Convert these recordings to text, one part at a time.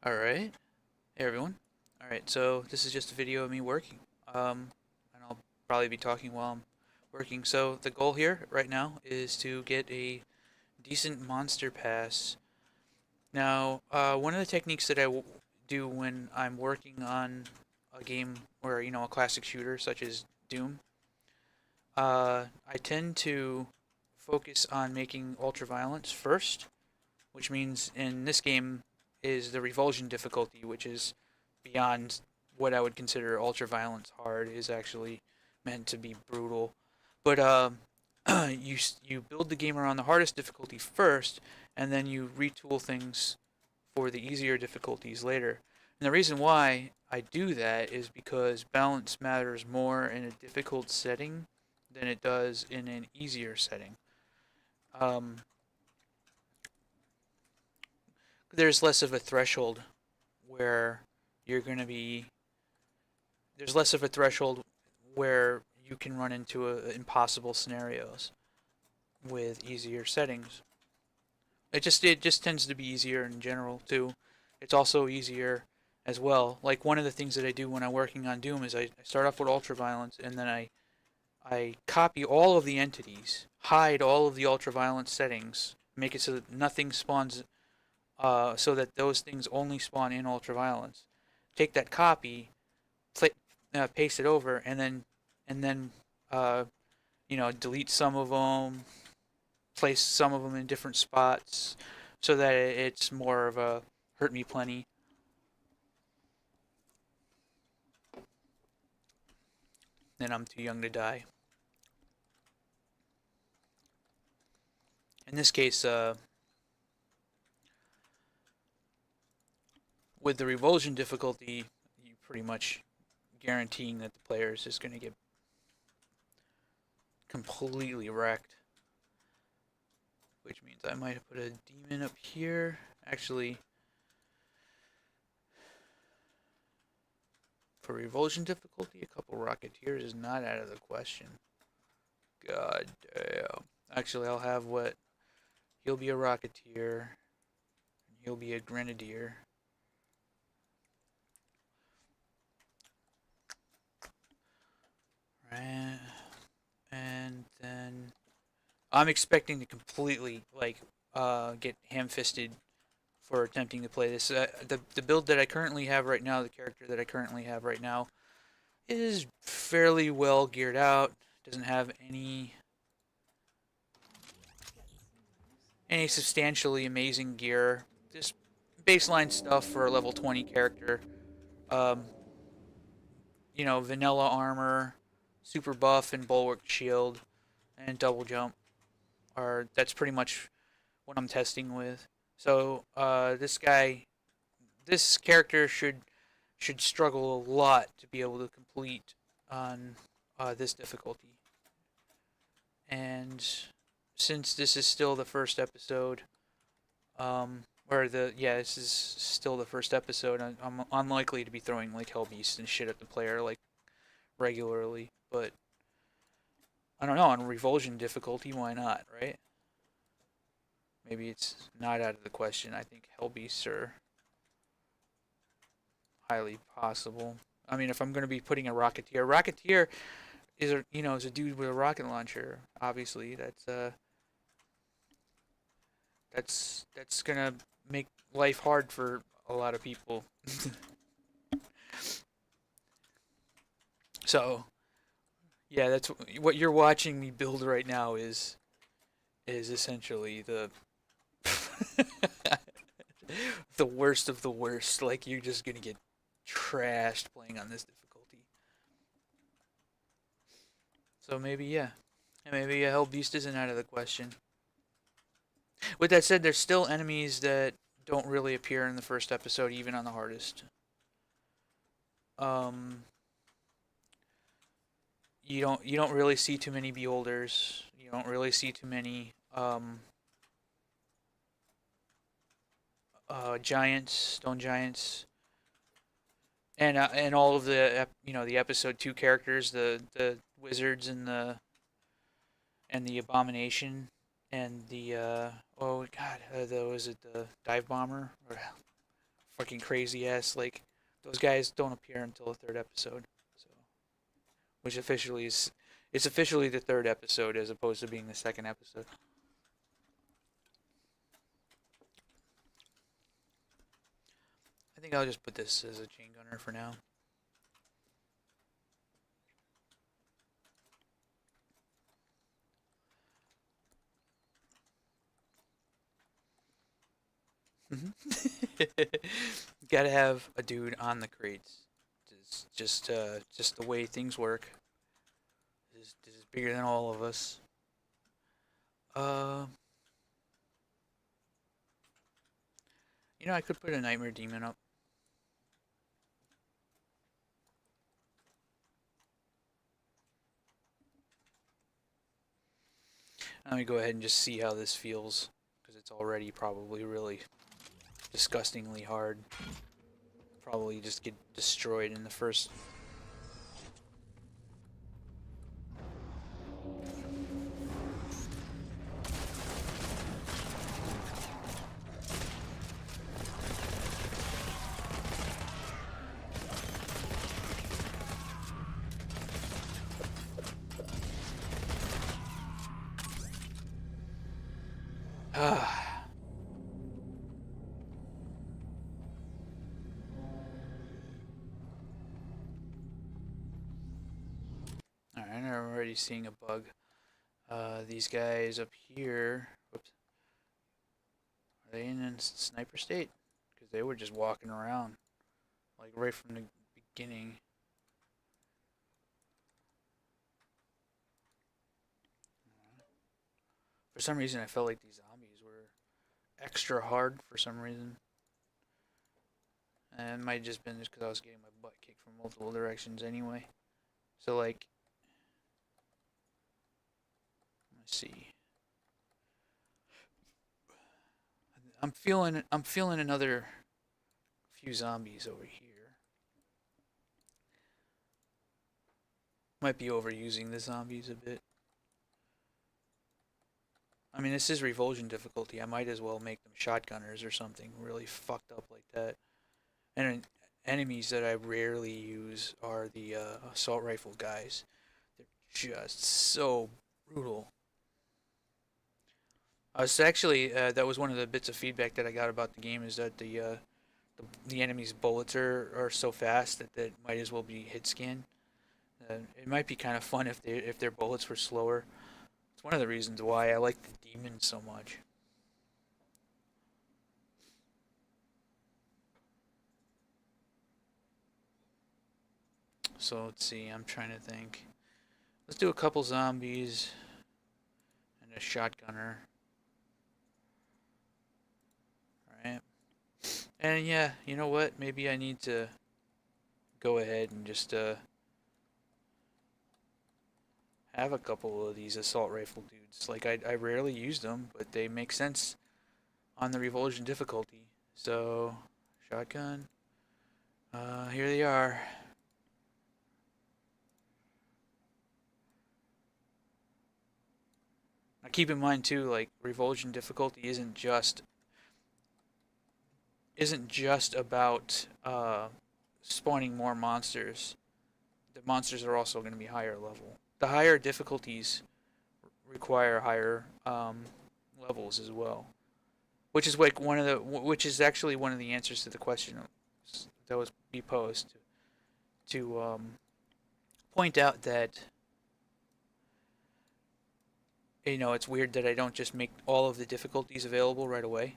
Alright. Hey everyone. Alright, so this is just a video of me working. And I'll probably be talking while I'm working. So the goal here right now is to get a decent monster pass. Now, one of the techniques that I do when I'm working on a game or, a classic shooter such as Doom, I tend to focus on making ultraviolence first, which means in this game is the Revulsion difficulty, which is beyond what I would consider ultraviolence hard, is actually meant to be brutal. But you build the game around the hardest difficulty first, and then you retool things for the easier difficulties later. And the reason why I do that is because balance matters more in a difficult setting than it does in an easier setting. Um, there's less of a threshold where you're going to be there's less of a threshold where you can run into impossible scenarios with easier settings. It just tends to be easier in general too. It's also easier as well. Like one of the things that I do when I'm working on Doom is I start off with ultraviolence and then I copy all of the entities, hide all of the ultraviolence settings, make it so that nothing spawns so that those things only spawn in ultraviolence. Take that copy, paste it over, and then delete some of them, place some of them in different spots, so that it's more of a hurt me plenty. Then I'm too young to die. In this case, with the revulsion difficulty, you pretty much guaranteeing that the player is just going to get completely wrecked. Which means I might have put a demon up here. Actually, for revulsion difficulty, a couple rocketeers is not out of the question. God damn. Actually, I'll have what? He'll be a rocketeer. And he'll be a grenadier. Right. And then I'm expecting to completely get ham-fisted for attempting to play this. The build that I currently have right now, the character that I currently have right now, is fairly well geared out. Doesn't have any substantially amazing gear. Just baseline stuff for a level 20 character. Um, vanilla armor, super buff and bulwark shield, and double jump. That's pretty much what I'm testing with. So this character should struggle a lot to be able to complete on this difficulty. And since this is still the first episode, this is still the first episode. I'm unlikely to be throwing like Hell Beast and shit at the player like regularly, but I don't know, on revulsion difficulty, why not, right? Maybe it's not out of the question. I think Hell Beasts are highly possible. I mean, if I'm going to be putting a Rocketeer is a dude with a rocket launcher. Obviously, that's gonna make life hard for a lot of people. So yeah, that's what you're watching me build right now is essentially the the worst of the worst. Like you're just gonna get trashed playing on this difficulty. So maybe a Hell Beast isn't out of the question. With that said, there's still enemies that don't really appear in the first episode, even on the hardest. Um, you don't really see too many beholders. You don't really see too many giants, stone giants, and all of the episode 2 characters, the wizards and the abomination and the oh god, was it the dive bomber? Or fucking crazy ass, like, those guys don't appear until the third episode. So, which officially is, it's officially the third episode as opposed to being the second episode. I think I'll just put this as a chain gunner for now. Gotta have a dude on the crates. It's just the way things work. This is bigger than all of us. Uh, you know, I could put a nightmare demon up. Let me go ahead and just see how this feels, because it's already probably really disgustingly hard. Probably just get destroyed in the first. Ah. Alright, I'm already seeing a bug. These guys up here. Whoops. Are they in a sniper state? Because they were just walking around, like right from the beginning. For some reason, I felt like these zombies were extra hard for some reason. And it might have just been just because I was getting my butt kicked from multiple directions anyway. So, like, let's see. I'm feeling another few zombies over here. Might be overusing the zombies a bit. I mean, this is Revulsion difficulty. I might as well make them shotgunners or something really fucked up like that. And enemies that I rarely use are the assault rifle guys. They're just so brutal. It's actually that was one of the bits of feedback that I got about the game is that the enemy's bullets are so fast that might as well be hit scan. It might be kind of fun if their bullets were slower. It's one of the reasons why I like the demons so much. So let's see. I'm trying to think. Let's do a couple zombies and a shotgunner. Alright. And yeah, you know what? Maybe I need to go ahead and just have a couple of these assault rifle dudes. Like, I rarely use them, but they make sense on the Revulsion difficulty. So, shotgun. Here they are. Now keep in mind too, like, Revulsion difficulty isn't just about spawning more monsters. The monsters are also going to be higher level. The higher difficulties require higher levels as well, which is like which is actually one of the answers to the question that was be posed to point out that it's weird that I don't just make all of the difficulties available right away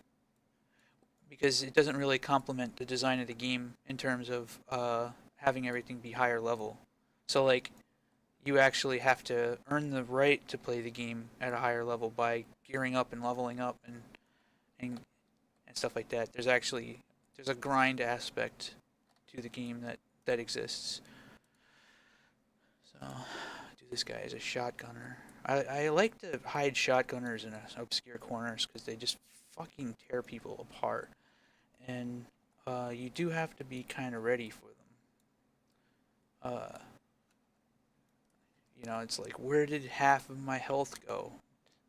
because it doesn't really complement the design of the game in terms of having everything be higher level. So like you actually have to earn the right to play the game at a higher level by gearing up and leveling up and, and stuff like that. There's a grind aspect to the game that exists. So do this guy as a shotgunner. I like to hide shotgunners in obscure corners because they just fucking tear people apart, and you do have to be kind of ready for them. It's like, where did half of my health go?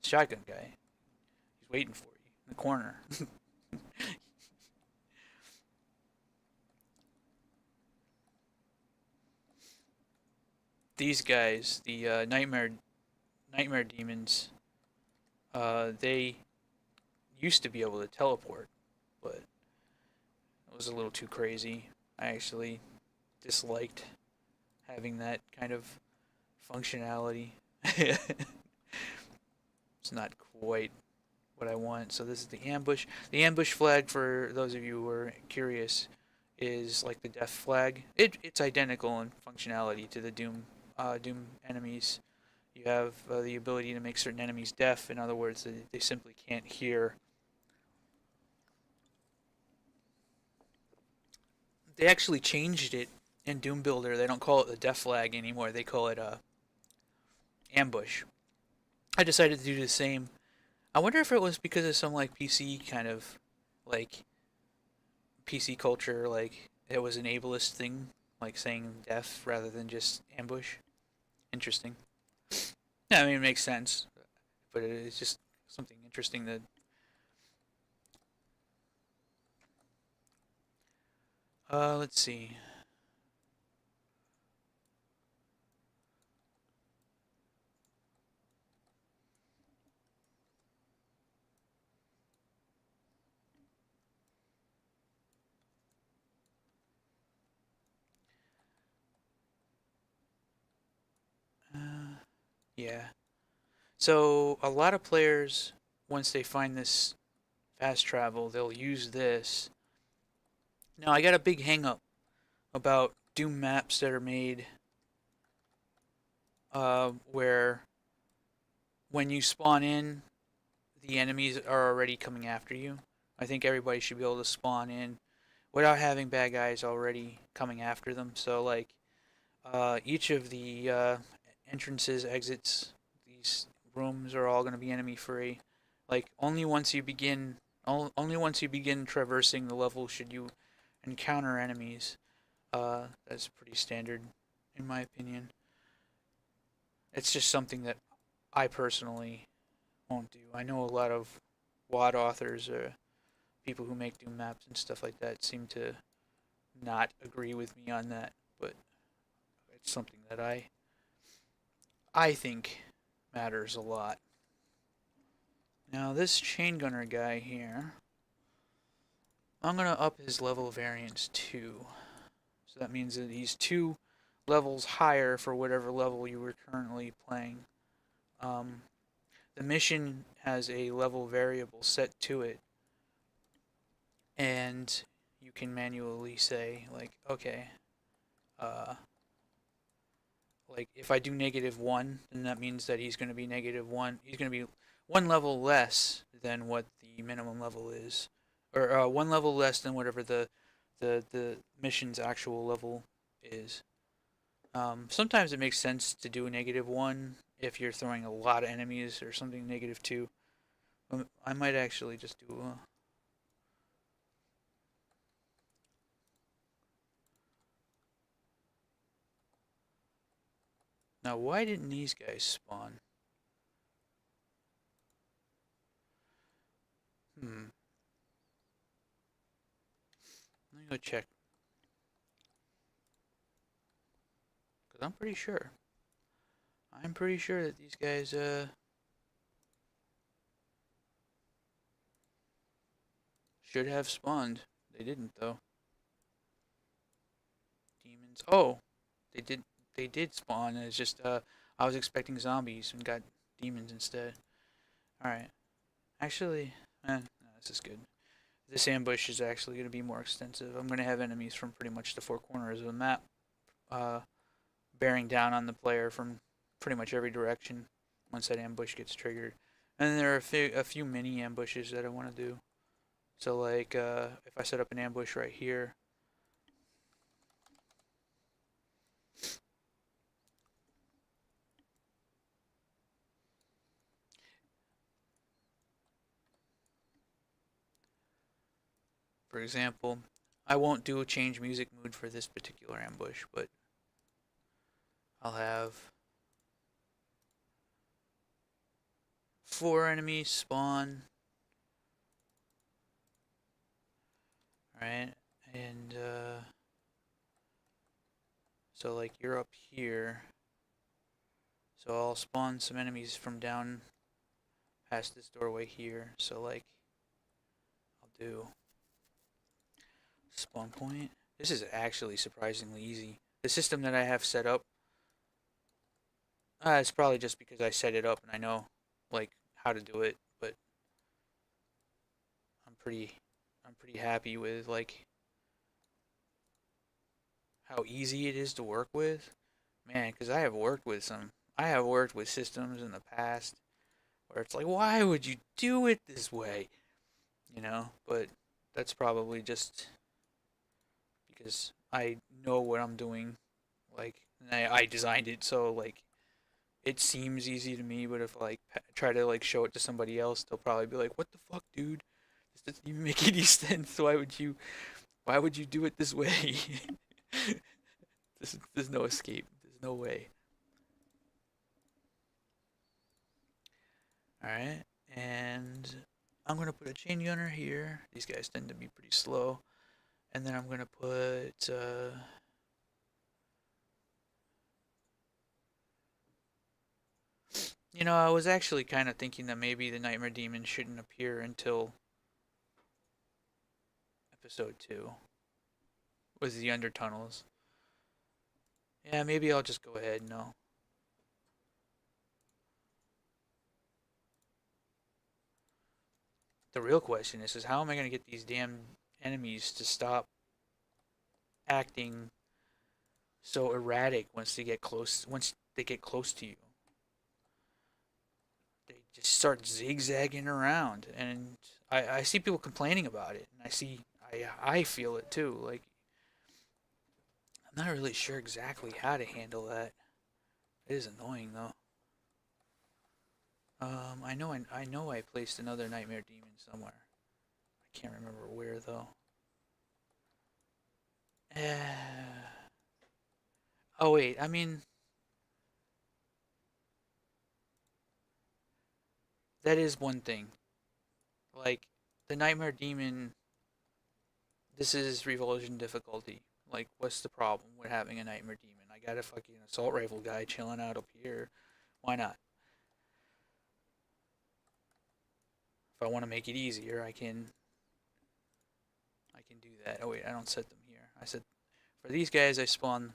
Shotgun guy. He's waiting for you in the corner. these guys, the nightmare demons, they used to be able to teleport, but it was a little too crazy. I actually disliked having that kind of functionality. It's not quite what I want. So this is the ambush. The ambush flag, for those of you who are curious, is like the death flag. It's identical in functionality to the Doom enemies. You have the ability to make certain enemies deaf. In other words, they simply can't hear. They actually changed it in Doom Builder. They don't call it the death flag anymore. They call it ambush. I decided to do the same. I wonder if it was because of some like PC kind of like PC culture, like it was an ableist thing, like saying death rather than just ambush. Interesting. Yeah, I mean it makes sense, but it's just something interesting that. Let's see. Yeah. So a lot of players, once they find this fast travel, they'll use this. Now I got a big hang up about Doom maps that are made where when you spawn in, the enemies are already coming after you. I think everybody should be able to spawn in without having bad guys already coming after them. So like each of the entrances, exits, these rooms are all going to be enemy free. Like only once you begin traversing the level should you encounter enemies. That's pretty standard, in my opinion. It's just something that I personally won't do. I know a lot of WOD authors, people who make Doom maps and stuff like that, seem to not agree with me on that, but it's something that I think matters a lot. Now this chain gunner guy here, I'm gonna up his level variance 2. So that means that he's 2 levels higher for whatever level you were currently playing. Um, the mission has a level variable set to it, and you can manually say like, okay, uh, like if I do -1, then that means that he's going to be -1. He's going to be 1 level less than what the minimum level is, or 1 level less than whatever the mission's actual level is. Sometimes it makes sense to do a -1 if you're throwing a lot of enemies or something -2. I might actually just do a. Now, why didn't these guys spawn? Hmm. Let me go check. Because I'm pretty sure. I'm pretty sure that these guys, should have spawned. They didn't, though. Demons. Oh! They did. They did spawn. It's just, I was expecting zombies and got demons instead. Alright. Actually, no, this is good. This ambush is actually going to be more extensive. I'm going to have enemies from pretty much the 4 corners of the map, uh, bearing down on the player from pretty much every direction once that ambush gets triggered. And then there are a few mini ambushes that I want to do. So like, if I set up an ambush right here, for example, I won't do a change music mood for this particular ambush, but I'll have 4 enemies spawn, right? And so like you're up here. So I'll spawn some enemies from down past this doorway here. So like, I'll do spawn point. This is actually surprisingly easy. The system that I have set up, it's probably just because I set it up and I know like how to do it, but I'm pretty happy with like how easy it is to work with. Man, because I have worked with systems in the past where it's like, why would you do it this way? You know, but that's probably just because I know what I'm doing. Like, and I designed it so like it seems easy to me, but if like try to like show it to somebody else, they'll probably be like, "What the fuck, dude? This doesn't even make any sense. Why would you do it this way?" There's no escape. There's no way. All right, and I'm gonna put a chain gunner here. These guys tend to be pretty slow, and then I'm gonna put. You know, I was actually kind of thinking that maybe the Nightmare Demon shouldn't appear until episode 2, was the Undertunnels. Yeah, maybe I'll just go ahead and no. The real question is how am I gonna get these damn enemies to stop acting so erratic once they get close to you? They just start zigzagging around, and I see people complaining about it, and I feel it too. Like I'm not really sure exactly how to handle that. It is annoying though. I know I placed another Nightmare Demon somewhere. I can't remember where though. Oh wait, I mean that is one thing. Like the Nightmare Demon, this is Revulsion difficulty. Like, what's the problem with having a Nightmare Demon? I got a fucking assault rifle guy chilling out up here. Why not? If I want to make it easier, I can do that. Oh wait, I don't set them here. I said for these guys, I spawn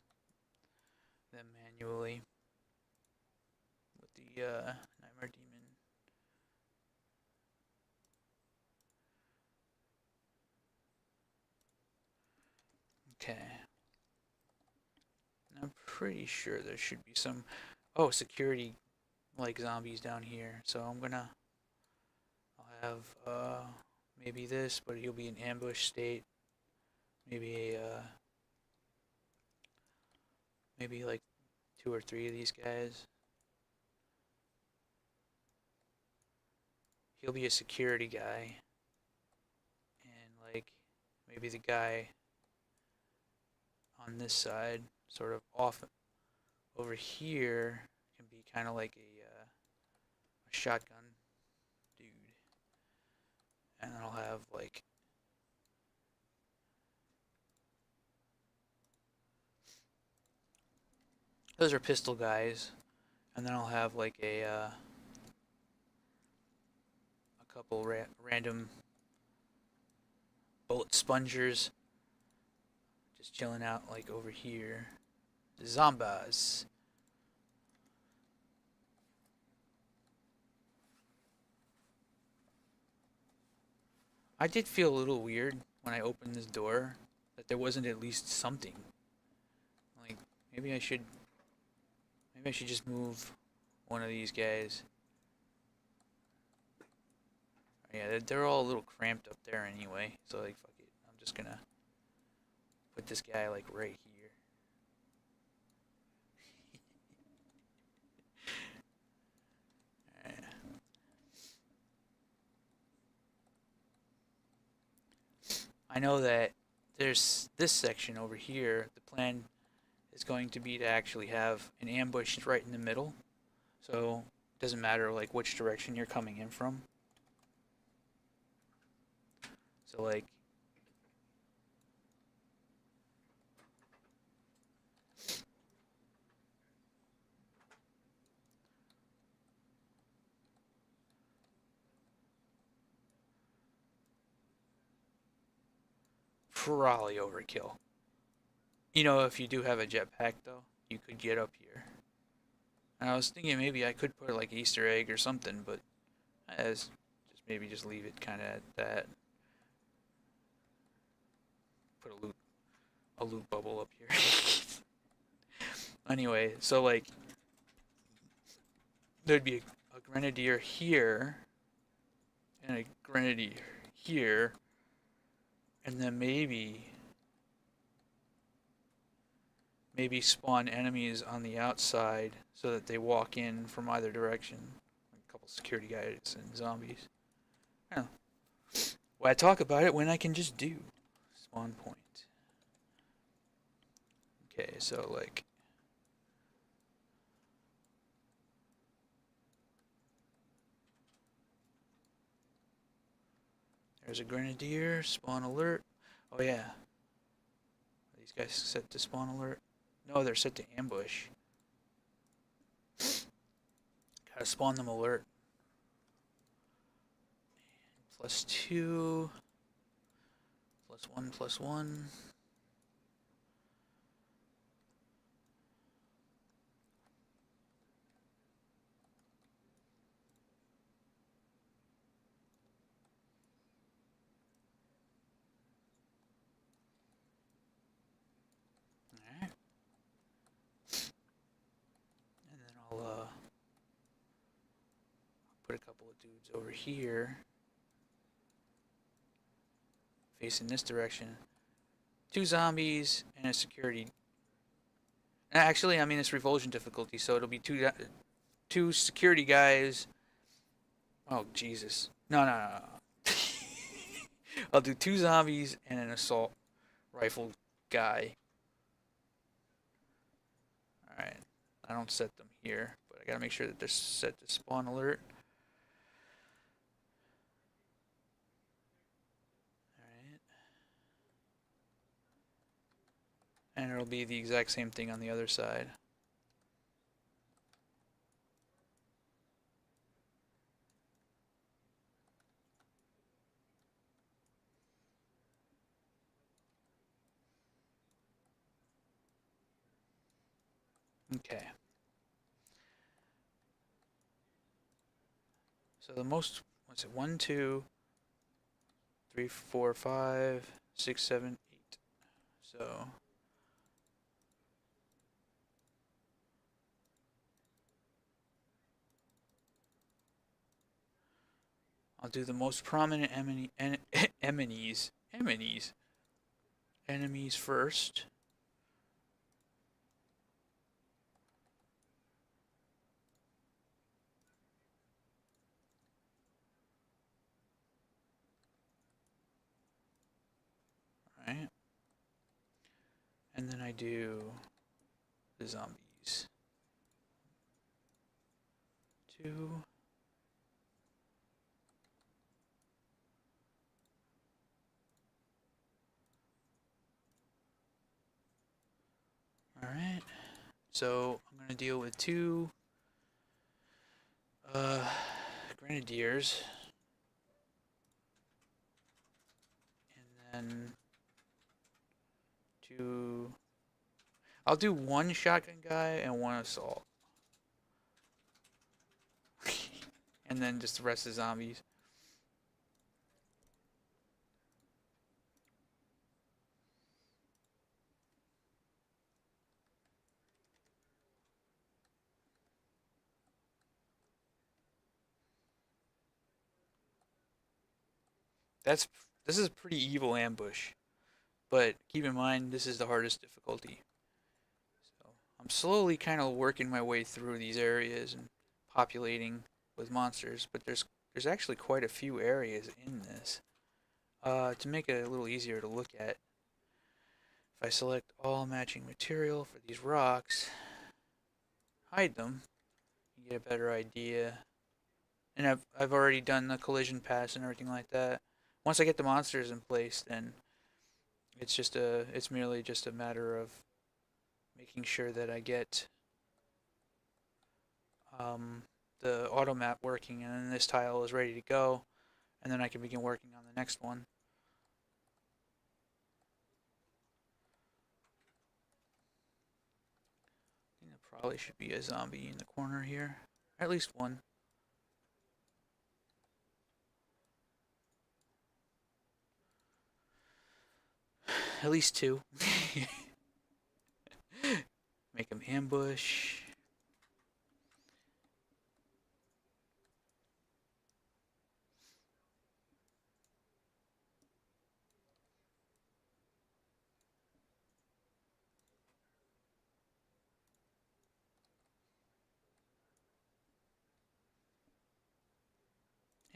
them manually with the Nightmare Demon. Okay. I'm pretty sure there should be some security like zombies down here. So I'll have maybe this, but he'll be in ambush state. Maybe maybe like 2 or 3 of these guys. He'll be a security guy, and like maybe the guy on this side, sort of off over here, can be kind of like a shotgun dude, and then I'll have like those are pistol guys, and then I'll have like a couple random bullet spongers just chilling out like over here. Zombies. I did feel a little weird when I opened this door that there wasn't at least something. Like maybe I should just move one of these guys. Yeah, they're all a little cramped up there anyway. So like fuck it. I'm just gonna put this guy like right here. I know that there's this section over here. The plan is going to be to actually have an ambush right in the middle. So it doesn't matter like which direction you're coming in from. So like probably overkill. You know, if you do have a jetpack, though, you could get up here. And I was thinking maybe I could put like Easter egg or something, but as just maybe just leave it kind of at that. Put a loot bubble up here. Anyway, so like there'd be a grenadier here and a grenadier here, and then maybe spawn enemies on the outside so that they walk in from either direction. A couple security guys and zombies. I don't know. Why talk about it when I can just do? Spawn point. Okay, so like there's a grenadier, spawn alert. Oh yeah. Are these guys set to spawn alert? No, they're set to ambush. Gotta spawn them alert. +2. +1, +1. Alright. And then I'll put a couple of dudes over here. Facing this direction. 2 zombies and a security. Actually, I mean it's revulsion difficulty, so it'll be two security guys. Oh Jesus! No. I'll do 2 zombies and an assault rifle guy. All right, I don't set them here, but I gotta make sure that they're set to spawn alert. And it'll be the exact same thing on the other side. Okay. So the most, what's it, 1, 2, 3, 4, 5, 6, 7, 8. So I'll do the most prominent enemies first. Alright. And then I do the zombies. 2. Alright. So I'm gonna deal with 2 grenadiers. And then 2. I'll do 1 shotgun guy and 1 assault. And then just the rest of the zombies. This is a pretty evil ambush, but keep in mind this is the hardest difficulty. So I'm slowly kind of working my way through these areas and populating with monsters, but there's actually quite a few areas in this. To make it a little easier to look at, if I select all matching material for these rocks, hide them, you get a better idea. And I've already done the collision pass and everything like that. Once I get the monsters in place, then it's merely just a matter of making sure that I get the auto map working, and then this tile is ready to go, and then I can begin working on the next one. Probably should be a zombie in the corner here. Or at least one. At least two. Make them ambush.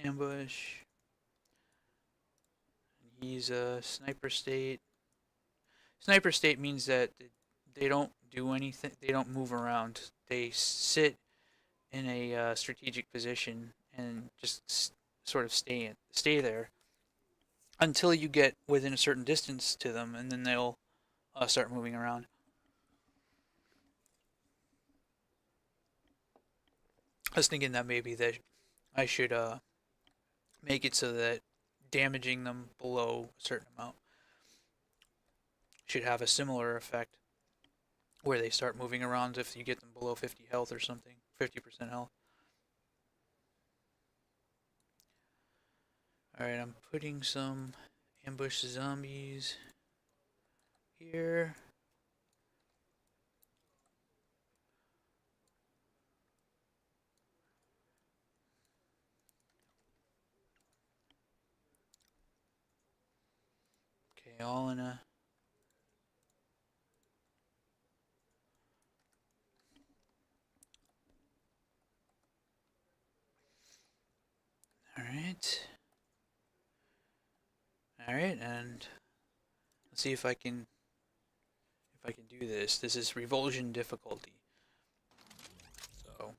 Ambush. He's a sniper state. Sniper state means that they don't do anything. They don't move around. They sit in a strategic position and just sort of stay there until you get within a certain distance to them, and then they'll start moving around. I was thinking that maybe that I should make it so that damaging them below a certain amount should have a similar effect where they start moving around if you get them below 50 health or something, 50% health. Alright, I'm putting some ambush zombies here. Okay, all in a... Alright. Alright, and let's see if I can do this. This is Revulsion difficulty. So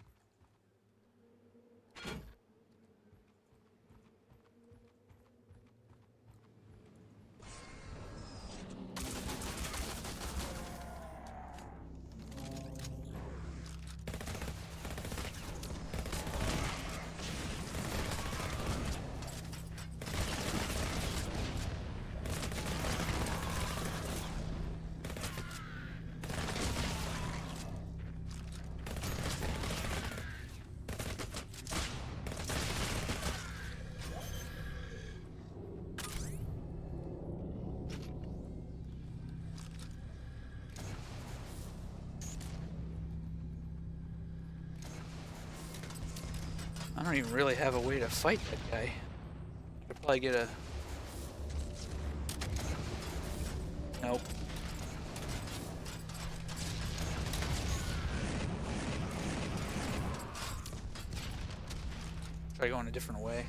I don't even really have a way to fight that guy. I could probably get a... Nope. Try going a different way.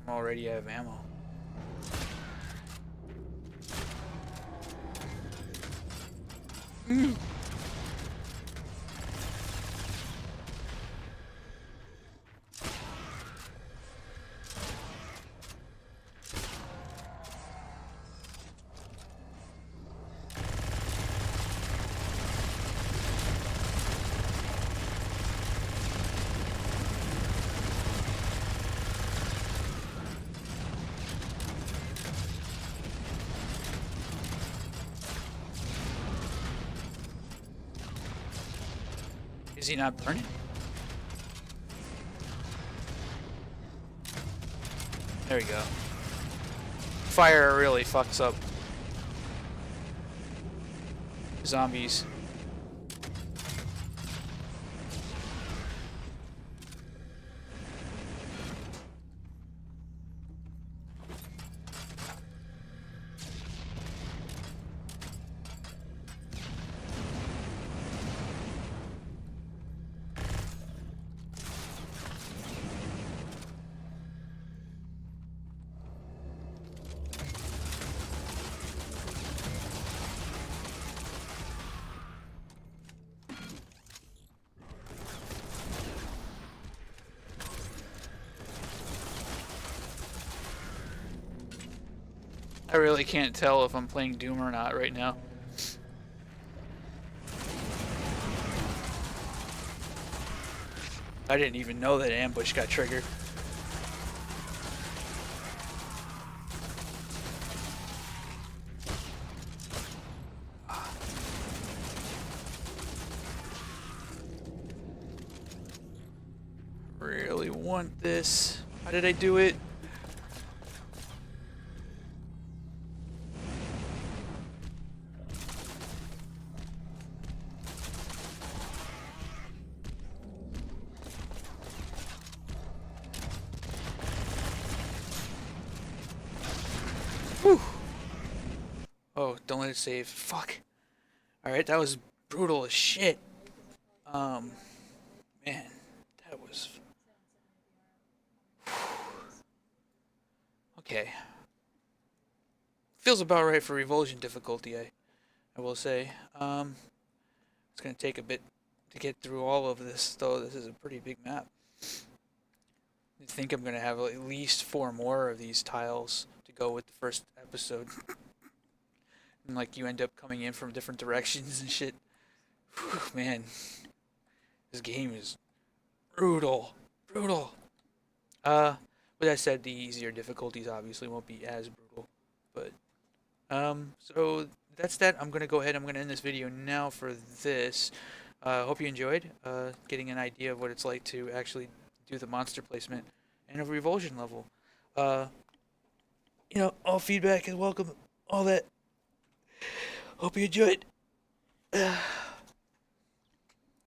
I'm already out of ammo. Is he not burning? There we go. Fire really fucks up zombies. I really can't tell if I'm playing Doom or not right now. I didn't even know that ambush got triggered. want this. How did I do it? Whew. Oh, don't let it save. Fuck. Alright, that was brutal as shit. Man, that was... Okay. Feels about right for Revulsion difficulty, I will say. It's gonna take a bit to get through all of this, though. This is a pretty big map. I think I'm gonna have at least 4 more of these tiles to go with the first episode. And like you end up coming in from different directions and shit. Whew, man, this game is brutal, brutal. With that said, the easier difficulties obviously won't be as brutal. But so that's that. I'm gonna go ahead. I'm gonna end this video now for this. Hope you enjoyed getting an idea of what it's like to actually do the monster placement and a revulsion level. You know, all feedback is welcome. All that. Hope you enjoyed.